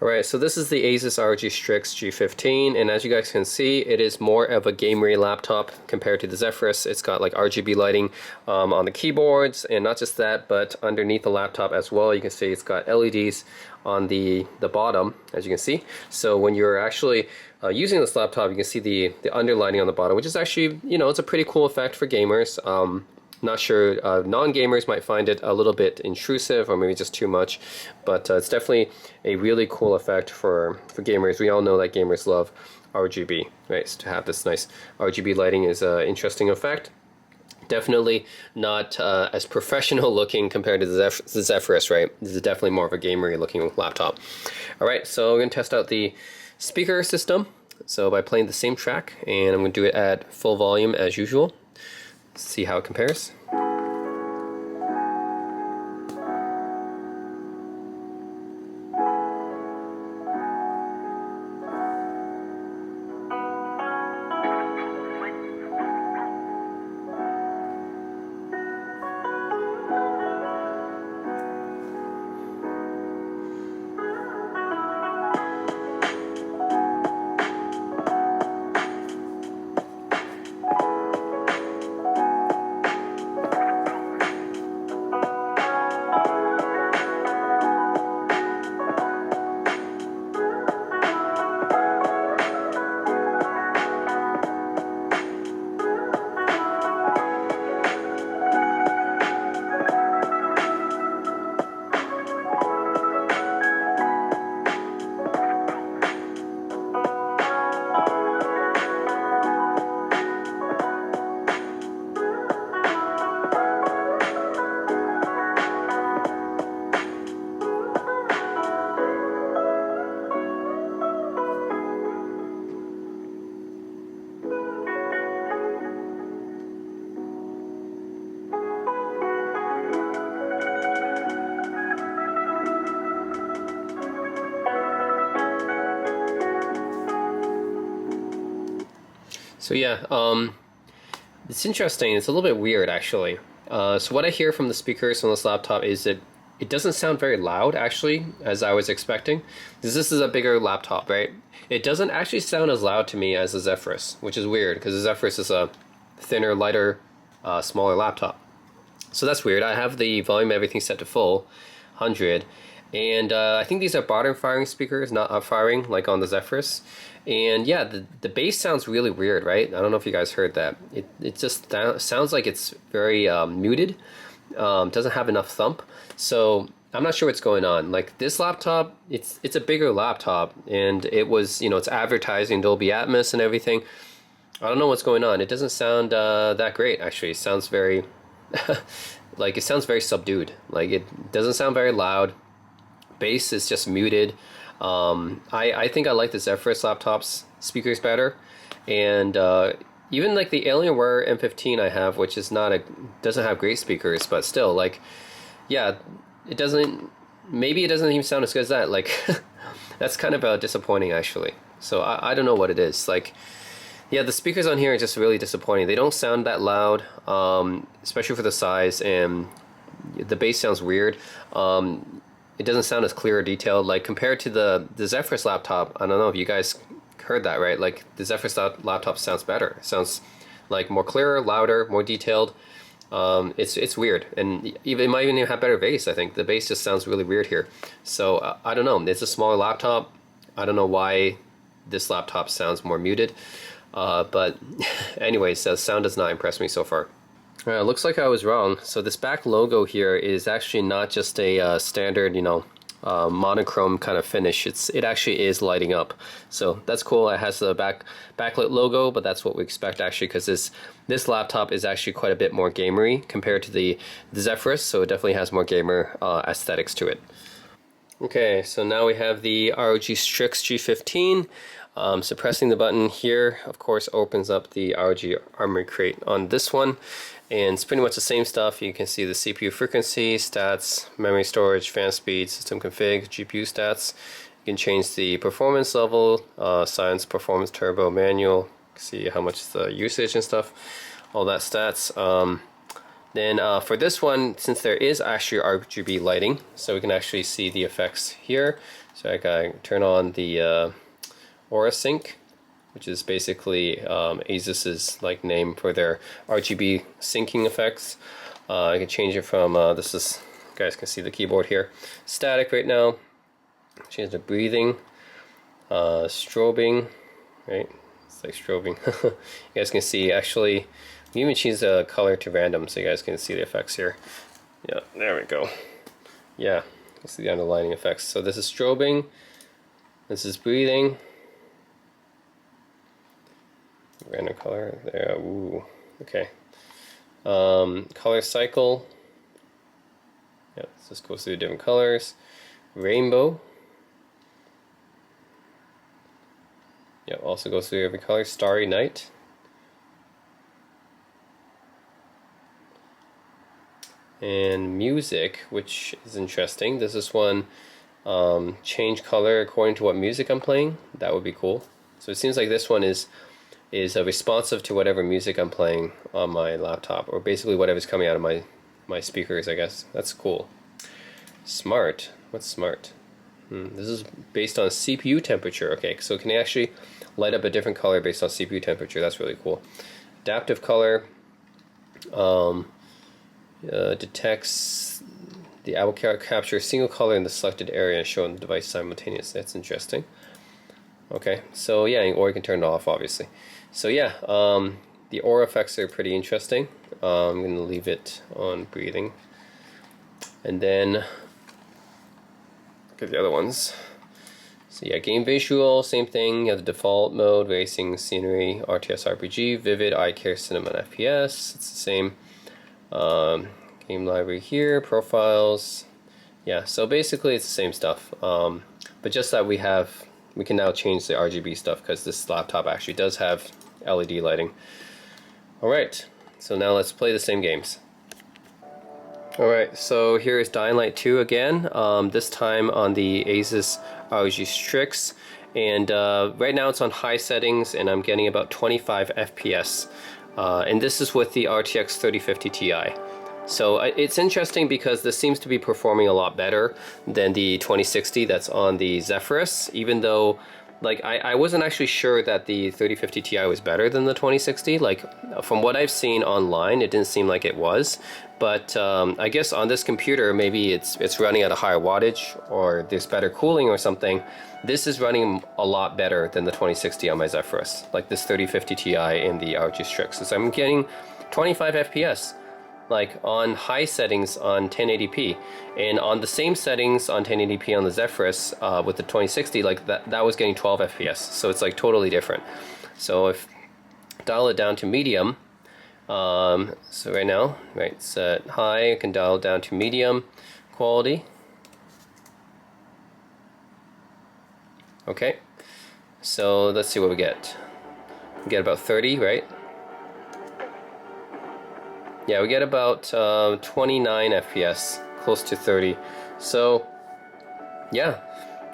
Alright, so this is the Asus ROG Strix G15, and as you guys can see, it is more of a gamery laptop compared to the Zephyrus. It's got like RGB lighting on the keyboards, and not just that, but underneath the laptop as well, you can see it's got LEDs on the bottom, as you can see. So when you're actually using this laptop, you can see the underlighting on the bottom, which is actually, you know, it's a pretty cool effect for gamers. Not sure, non-gamers might find it a little bit intrusive or maybe just too much, but it's definitely a really cool effect for gamers. We all know that gamers love RGB, right? So to have this nice RGB lighting is an interesting effect. Definitely not as professional looking compared to the Zephyrus, right? This is definitely more of a gamery looking laptop. Alright, so we're going to test out the speaker system. So by playing the same track, and I'm going to do it at full volume as usual. See how it compares. So yeah, it's interesting. It's a little bit weird, actually. So what I hear from the speakers on this laptop is that it doesn't sound very loud, actually, as I was expecting. Because this is a bigger laptop, right? It doesn't actually sound as loud to me as the Zephyrus, which is weird, because the Zephyrus is a thinner, lighter, smaller laptop. So that's weird. I have the volume everything set to full, 100. And I think these are bottom firing speakers, not up firing like on the Zephyrus. And yeah, the bass sounds really weird, right? I don't know if you guys heard that. It just sounds like it's very muted. Doesn't have enough thump. So I'm not sure what's going on. Like this laptop, it's a bigger laptop, and it was, you know, it's advertising Dolby Atmos and everything. I don't know what's going on. It doesn't sound that great, actually. It sounds very like it sounds very subdued. Like it doesn't sound very loud. Bass is just muted. I think I like the Zephyrus laptop's speakers better, and even like the Alienware M15 I have, which is doesn't have great speakers, but still, like, yeah, maybe it doesn't even sound as good as that. Like, that's kind of disappointing, actually. So I don't know what it is. Like, yeah, the speakers on here are just really disappointing. They don't sound that loud, especially for the size, and the bass sounds weird. It doesn't sound as clear or detailed, like compared to the Zephyrus laptop. I don't know if you guys heard that, right? Like the Zephyrus laptop sounds better. It sounds like more clearer, louder, more detailed. It's weird, and it might even have better bass. I think the bass just sounds really weird here. So I don't know. It's a smaller laptop. I don't know why this laptop sounds more muted. But anyways, the sound does not impress me so far. Looks like I was wrong. So this back logo here is actually not just a standard, you know, monochrome kind of finish. It actually is lighting up. So that's cool. It has the backlit logo, but that's what we expect actually, because this laptop is actually quite a bit more gamery compared to the Zephyrus. So it definitely has more gamer aesthetics to it. Okay, so now we have the ROG Strix G15. So pressing the button here, of course, opens up the ROG Armoury Crate on this one. And it's pretty much the same stuff. You can see the CPU frequency, stats, memory storage, fan speed, system config, GPU stats. You can change the performance level, science, performance, turbo, manual. See how much the usage and stuff, all that stats. Then for this one, since there is actually RGB lighting, so we can actually see the effects here. So I can turn on the Aura Sync, which is basically Asus's like name for their RGB syncing effects. I can change it from this is, you guys can see the keyboard here, static right now. Change the breathing, strobing, right? It's like strobing. You guys can see actually. You even change the color to random, so you guys can see the effects here. Yeah, there we go. Yeah, you see the underlining effects. So this is strobing. This is breathing. Random color there. Ooh, okay. Color cycle. Yeah, this just goes through different colors. Rainbow. Yeah, also goes through every color. Starry night. And music, which is interesting. This is one change color according to what music I'm playing. That would be cool. So it seems like this one is responsive to whatever music I'm playing on my laptop, or basically whatever's coming out of my speakers, I guess. That's cool. Smart. What's smart? This is based on CPU temperature. Okay, so can I actually light up a different color based on CPU temperature? That's really cool. Adaptive color. Detects the apple capture a single color in the selected area and show on the device simultaneously. That's interesting. Okay, so yeah, or you can turn it off, obviously. So yeah, the aura effects are pretty interesting. I'm going to leave it on breathing. And then look at the other ones. So yeah, game visual, same thing. You have the default mode, racing, scenery, RTS RPG, vivid, eye care, cinema, and FPS. It's the same. Game library here, profiles. Yeah, so basically it's the same stuff. But just that we can now change the RGB stuff because this laptop actually does have LED lighting. Alright, so now let's play the same games. Alright, so here is Dying Light 2 again, this time on the Asus ROG Strix, and right now it's on high settings and I'm getting about 25 FPS, and this is with the RTX 3050 Ti. So it's interesting because this seems to be performing a lot better than the 2060 that's on the Zephyrus, even though like I wasn't actually sure that the 3050 Ti was better than the 2060. Like from what I've seen online, it didn't seem like it was. But I guess on this computer, maybe it's running at a higher wattage or there's better cooling or something. This is running a lot better than the 2060 on my Zephyrus, like this 3050 Ti in the ROG Strix. So I'm getting 25 FPS. Like on high settings on 1080p, and on the same settings on 1080p on the Zephyrus with the 2060, like that was getting 12 FPS. So it's like totally different. So if dial it down to medium, so right now, right, it's at high. I can dial it down to medium quality. Okay, so let's see what we get. We get about 30, right? Yeah, we get about 29 FPS, close to 30. So, yeah,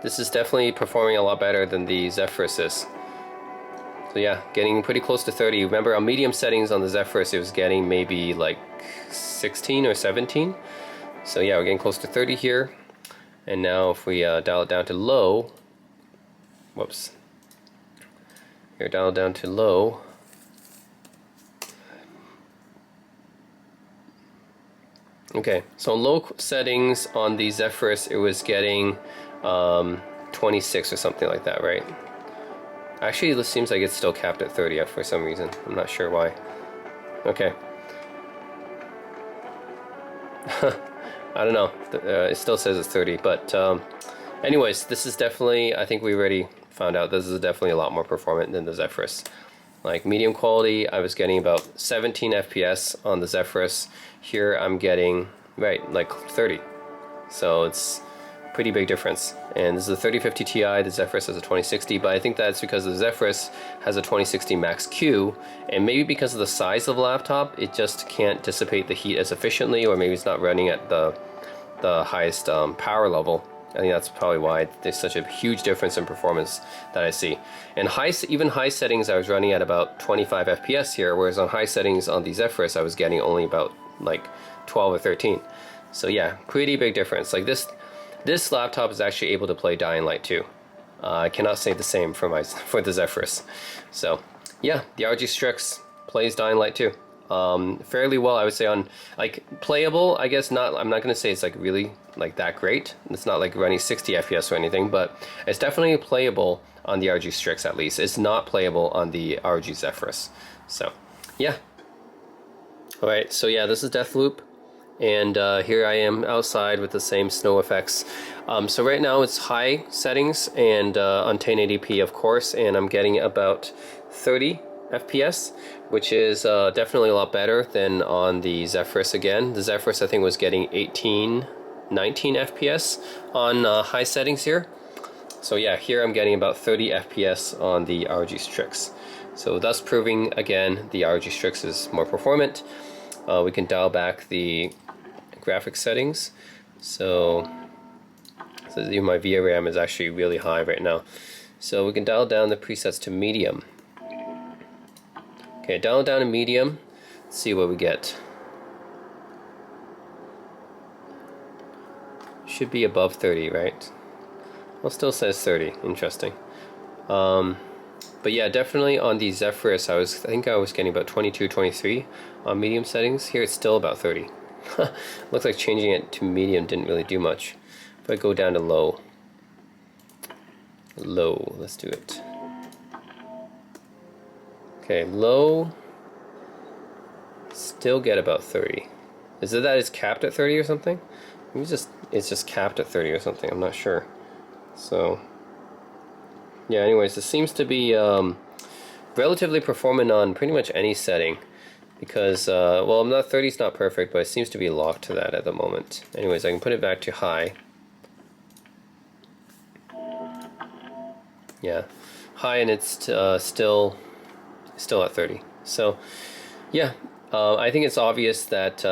this is definitely performing a lot better than the Zephyrus is. So yeah, getting pretty close to 30. Remember, on medium settings on the Zephyrus, it was getting maybe like 16 or 17. So yeah, we're getting close to 30 here. And now if we dial it down to low, whoops. Here, dial it down to low. Okay, so low settings on the Zephyrus, it was getting 26 or something like that, right? Actually, it seems like it's still capped at 30 for some reason. I'm not sure why. Okay. I don't know. It still says it's 30, but anyways, this is definitely, I think we already found out, this is definitely a lot more performant than the Zephyrus. Like medium quality, I was getting about 17 FPS on the Zephyrus. Here I'm getting, right, like 30. So it's pretty big difference. And this is a 3050 Ti, the Zephyrus has a 2060, but I think that's because the Zephyrus has a 2060 Max Q, and maybe because of the size of the laptop, it just can't dissipate the heat as efficiently, or maybe it's not running at the highest power level. I think that's probably why there's such a huge difference in performance that I see. And even high settings, I was running at about 25 FPS here, whereas on high settings on the Zephyrus, I was getting only about like 12 or 13. So yeah, pretty big difference. Like this laptop is actually able to play Dying Light 2. I cannot say the same for the Zephyrus. So yeah, the ROG Strix plays Dying Light 2. Fairly well, I would say. On like playable, I guess not. I'm not going to say it's like really like that great. It's not like running 60 FPS or anything, but it's definitely playable on the ROG Strix at least. It's not playable on the ROG Zephyrus. So yeah. Alright, so yeah, this is Deathloop, and here I am outside with the same snow effects. So right now it's high settings and on 1080p of course, and I'm getting about 30 FPS, which is definitely a lot better than on the Zephyrus again. The Zephyrus I think was getting 18, 19 FPS on high settings here. So yeah, here I'm getting about 30 FPS on the ROG Strix. So thus proving again the ROG Strix is more performant. We can dial back the graphics settings. So my VRAM is actually really high right now. So we can dial down the presets to medium. Okay, dial down to medium. Let's see what we get. Should be above 30, right? Well, still says 30. Interesting. But yeah, definitely on the Zephyrus, I think I was getting about 22, 23 on medium settings. Here it's still about 30. Looks like changing it to medium didn't really do much. If I go down to low, let's do it. Okay, low, still get about 30. Is it that it's capped at 30 or something? Maybe it's just capped at 30 or something, I'm not sure. So yeah, anyways, this seems to be relatively performant on pretty much any setting, because well, 30 is not perfect, but it seems to be locked to that at the moment. Anyways, I can put it back to high. Yeah, high, and it's still at 30. So yeah, I think it's obvious that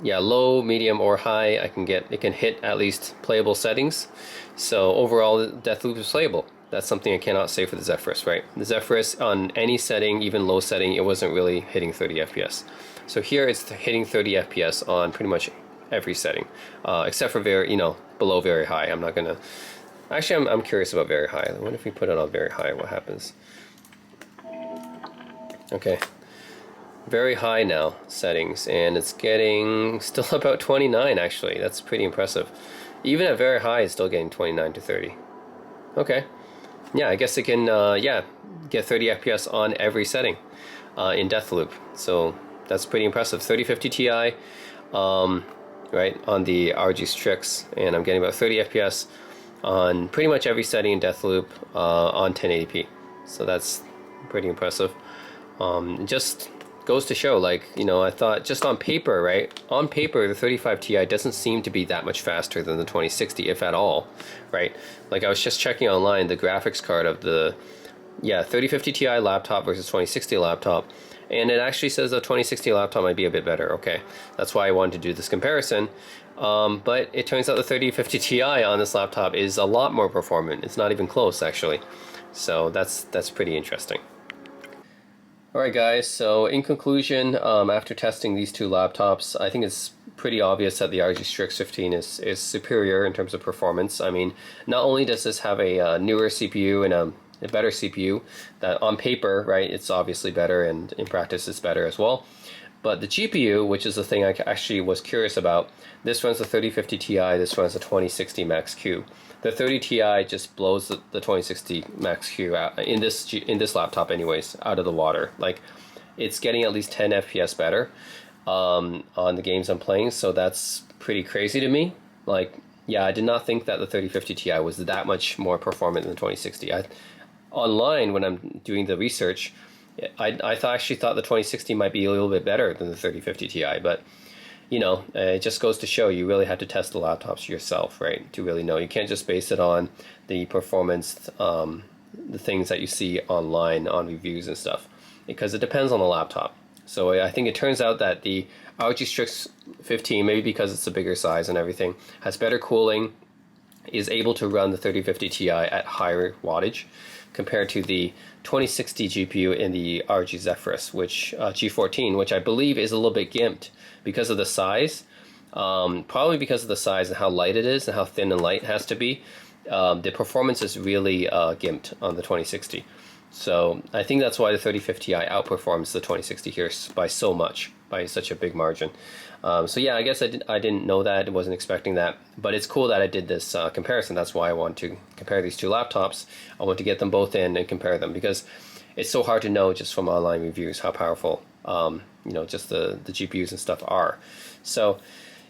yeah, low, medium, or high, it can hit at least playable settings. So overall, Deathloop is playable. That's something I cannot say for the Zephyrus, right? The Zephyrus on any setting, even low setting, it wasn't really hitting 30 FPS. So here it's hitting 30 FPS on pretty much every setting, except for below very high. I'm not gonna. Actually, I'm curious about very high. I wonder if we put it on very high, what happens? Okay, very high now settings, and it's getting still about 29 actually. That's pretty impressive. Even at very high, it's still getting 29 to 30. Okay. Yeah, I guess it can yeah, get 30 FPS on every setting in Deathloop. So that's pretty impressive. 3050 Ti, right, on the ROG Strix, and I'm getting about 30 FPS on pretty much every setting in Deathloop on 1080p. So that's pretty impressive. It just goes to show, like, I thought just on paper, right? On paper, the 35 Ti doesn't seem to be that much faster than the 2060, if at all, right? Like, I was just checking online the graphics card of the 3050 Ti laptop versus 2060 laptop, and it actually says the 2060 laptop might be a bit better. Okay, that's why I wanted to do this comparison. But it turns out the 3050 Ti on this laptop is a lot more performant. It's not even close, actually. So that's pretty interesting. Alright guys, so in conclusion, after testing these two laptops, I think it's pretty obvious that the ROG Strix 15 is superior in terms of performance. I mean, not only does this have a newer CPU and a better CPU, that on paper, right, it's obviously better, and in practice it's better as well. But the GPU, which is the thing I actually was curious about, this runs the 3050 Ti, this runs the 2060 Max Q. The 30 Ti just blows the 2060 Max Q out, in this laptop anyways, out of the water. Like, it's getting at least 10 FPS better on the games I'm playing, so that's pretty crazy to me. Like, yeah, I did not think that the 3050 Ti was that much more performant than the 2060. Online, when I'm doing the research, I actually thought the 2060 might be a little bit better than the 3050 Ti, but it just goes to show you really have to test the laptops yourself, right? To really know. You can't just base it on the performance, the things that you see online on reviews and stuff, because it depends on the laptop. So I think it turns out that the ROG Strix 15, maybe because it's a bigger size and everything, has better cooling, is able to run the 3050 Ti at higher wattage compared to the 2060 GPU in the ROG Zephyrus, which G14, which I believe is a little bit gimped because of the size. Probably because of the size and how light it is and how thin and light it has to be. The performance is really gimped on the 2060. So I think that's why the 3050 Ti outperforms the 2060 here by so much, by such a big margin. So yeah, I guess I didn't know that, I wasn't expecting that, but it's cool that I did this comparison. That's why I want to compare these two laptops. I want to get them both in and compare them, because it's so hard to know just from online reviews how powerful just the GPUs and stuff are. So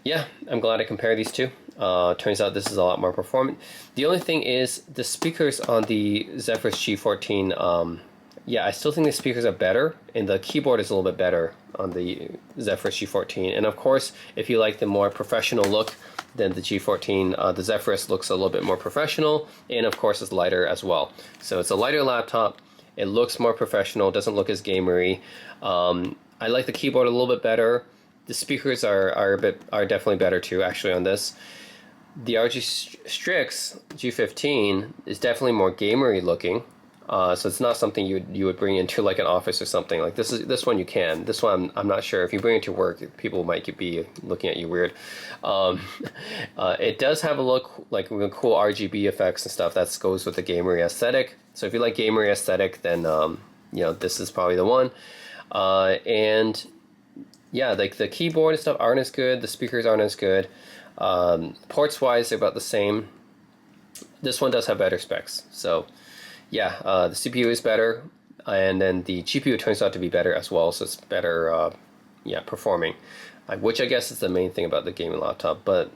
yeah, I'm glad I compared these two. Turns out this is a lot more performant. The only thing is the speakers on the Zephyrus G14, yeah, I still think the speakers are better, and the keyboard is a little bit better on the Zephyrus G14. And of course, if you like the more professional look, then the G14, the Zephyrus looks a little bit more professional, and of course it's lighter as well. So it's a lighter laptop, it looks more professional, doesn't look as gamery. I like the keyboard a little bit better. The speakers are definitely better too, actually, on this. The ROG Strix G15 is definitely more gamery looking, so it's not something you would bring into like an office or something. Like this one you can. This one I'm not sure if you bring it to work, people might be looking at you weird. It does have a look like cool RGB effects and stuff that goes with the gamery aesthetic. So if you like gamery aesthetic, then this is probably the one. And yeah, like the keyboard and stuff aren't as good. The speakers aren't as good. Ports wise, they're about the same. This one does have better specs. So yeah, the CPU is better, and then the GPU turns out to be better as well. So it's better, performing, which I guess is the main thing about the gaming laptop. But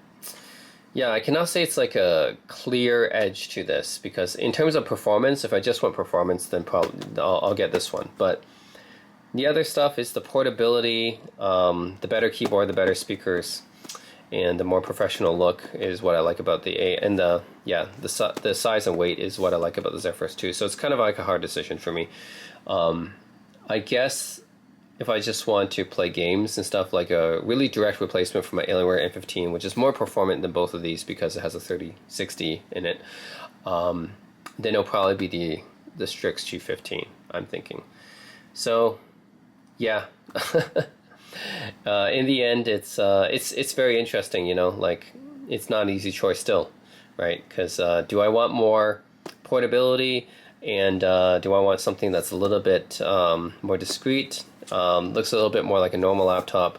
yeah, I cannot say it's like a clear edge to this, because in terms of performance, if I just want performance, then probably I'll get this one. But the other stuff is the portability, the better keyboard, the better speakers, and the more professional look is what I like about the size and weight is what I like about the Zephyrus too. So it's kind of like a hard decision for me. I guess if I just want to play games and stuff, like a really direct replacement for my Alienware M15, which is more performant than both of these because it has a 3060 in it, then it'll probably be the Strix G15, I'm thinking. So yeah. In the end, it's very interesting, like it's not an easy choice still, right? Because do I want more portability, and do I want something that's a little bit more discreet, looks a little bit more like a normal laptop,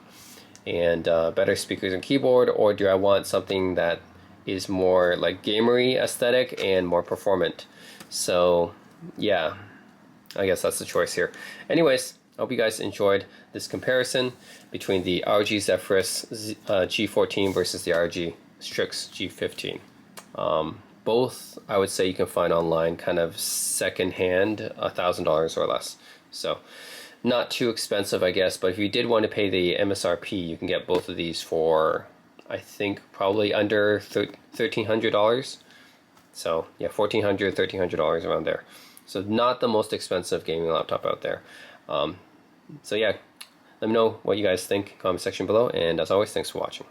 and better speakers and keyboard, or do I want something that is more like gamery aesthetic and more performant? So yeah, I guess that's the choice here. Anyways, I hope you guys enjoyed this comparison between the ROG Zephyrus G14 versus the ROG Strix G15. Both, I would say, you can find online kind of second-hand, $1,000 or less. So not too expensive, I guess, but if you did want to pay the MSRP, you can get both of these for, I think, probably under $1,300. So yeah, $1,400, $1,300 around there. So not the most expensive gaming laptop out there. So yeah, let me know what you guys think in the comment section below, and as always, thanks for watching.